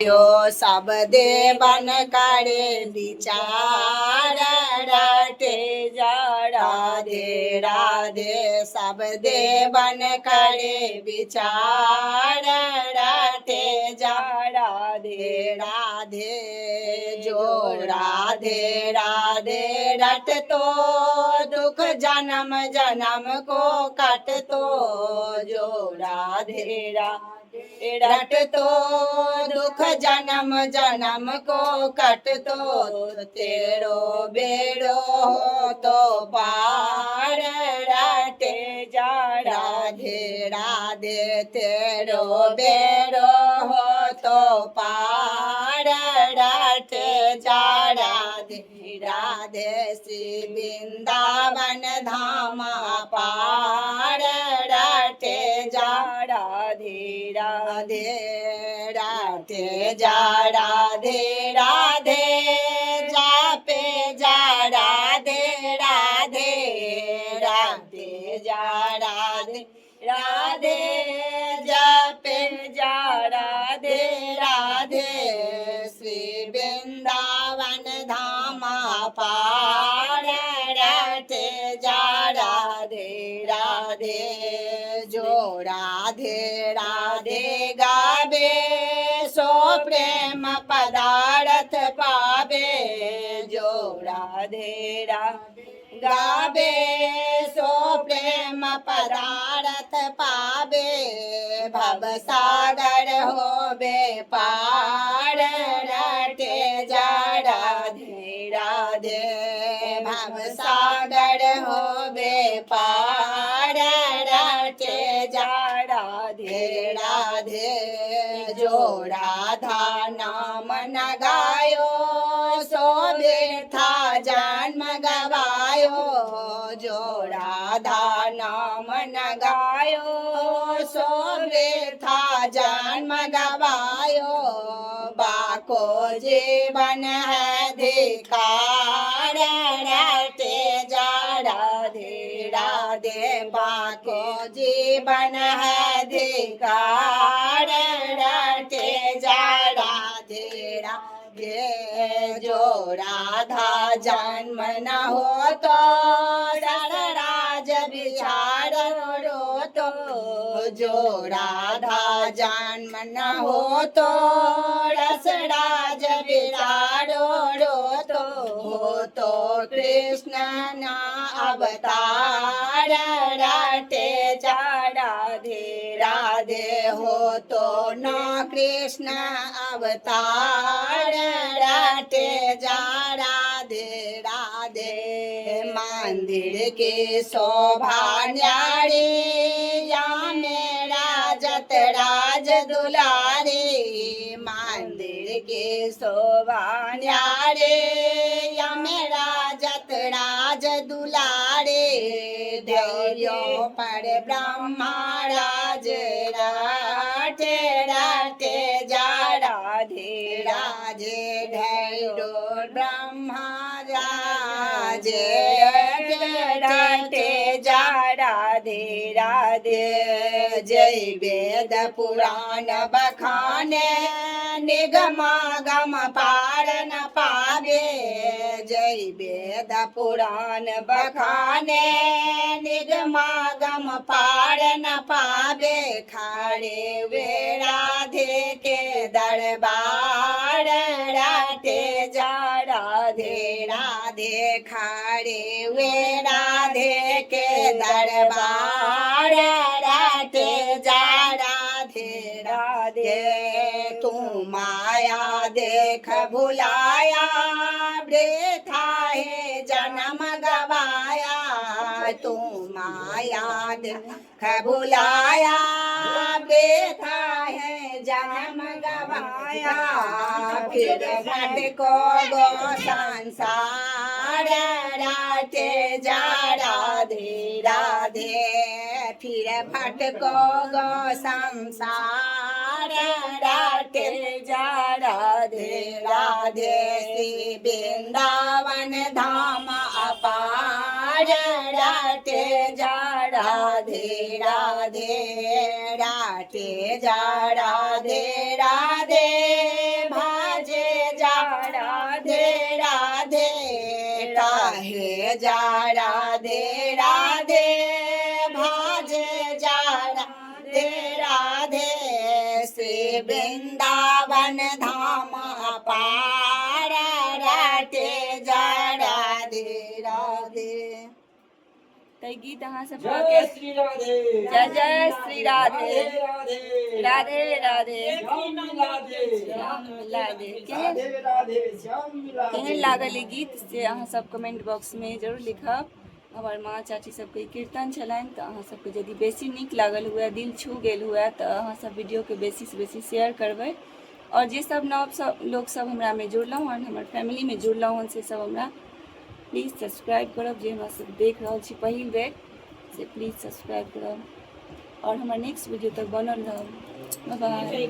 यो सब देवन करे विचार राटे जा राधे राधे सब देवन करे विचार राटे जा राधे राधे जो राधे राधे रट तो दुख जन्म जन्म को कट तो जो राधे राधे रट तो दुख जन्म जन्म को कट तो तेरो बेड़ो हो तो पार रटे जा राधे राधे तेरो बेड़ो हो तो पार रटे जा राधे राधे श्री वृंदावन धाम पार रटे जा राधे राधे राधे जा राधे राधे जापे जा राधे राधे राधे जा राधे राधे जापे जा राधे राधे श्री वृंदावन धाम पार रटे जा राधे राधे जो राधे राधे गावे सो प्रेम पदार्थ पावे जो राधे राधे गावे सो प्रेम पदार्थ पावे भव सागर होवे पार रटे जा राधे राधे भव सागर होवे पार रटे जा राधे राधे जो राधा नाम न गायो सो व्यर्था जन्म गवायो जो राधा नाम न गायो सो व्यर्था जन्म गवायो बाको जीवन है धिकार रटे जा राधे राधे बाको जीवन है धिकार रटे जा राधे राधे जो राधा जन्म न हो तो राज विचार रो तो जो राधा जन्म न हो तो रसराज विरारो रो तो कृष्ण ना अवतार रटे जा राधे राधे हो तो न कृष्ण अवतार रटे जा राधे राधे मंदिर की शोभा न्यारी या मेरा जतराज दुलारी मंदिर की शोभा न्यारी या मेरा जतराज दुलारे धैर्यों पर ब्रह्मा राज राटे राटे जा राधे राधे धैर्यो ब्रह्मा राज राटे जा राधे राधे जय वेद पुराण बखाने निगमागम पार न पावे जय वेद पुराण बखाने निगमागम पार न पावे खाड़े वे राधे के दरबार राटे जा राधे राधे खाड़े वे राधे के दरबार राटे जा राधे राधे तू माया देख भुलाया वृथा है जन्म गवाया तू माया देख भुलाया वृथा है जन्म गवाया फिर भटको गो संसार राटे जा राधे राधे फिर भटको गो संसार राटे जा राधे राधे श्री वृंदावन धाम अपार राटे जा राधे राधे राटे जा राधे राधे जा राधे राधे भाजे जा राधे राधे श्री वृंदावन धाम पार राटे जा राधे राधे। तो गीत अहाँ सब जय श्री राधे, जय जय श्री राधे राधे राधे राधे श्याम राधे, श्याम राधे। राधे राधे श्याम राधे। केहन लागल ई गीत से अहाँ सब कमेंट बॉक्स में जरूर लिखब। हमर माँ चाची सबके कीर्तन छलनि तऽ अहाँ सबके यदि बेसी नीक लागल हुए, दिल छू गेल हुए तऽ अहाँ सब वीडियो के बेसी से बेसी शेयर करबै। और जे सब नव सब लोग सब हमरा में जुड़लहुँ हन, हमर फैमिली में जुड़लहुँ हन, से सब हमरा प्लीज सब्सक्राइब करब। जे हमरा सब देख रहल छी पहिल बेर से प्लीज सब्सक्राइब करब और हमर नेक्स्ट वीडियो तक बनल रहब। Bye bye.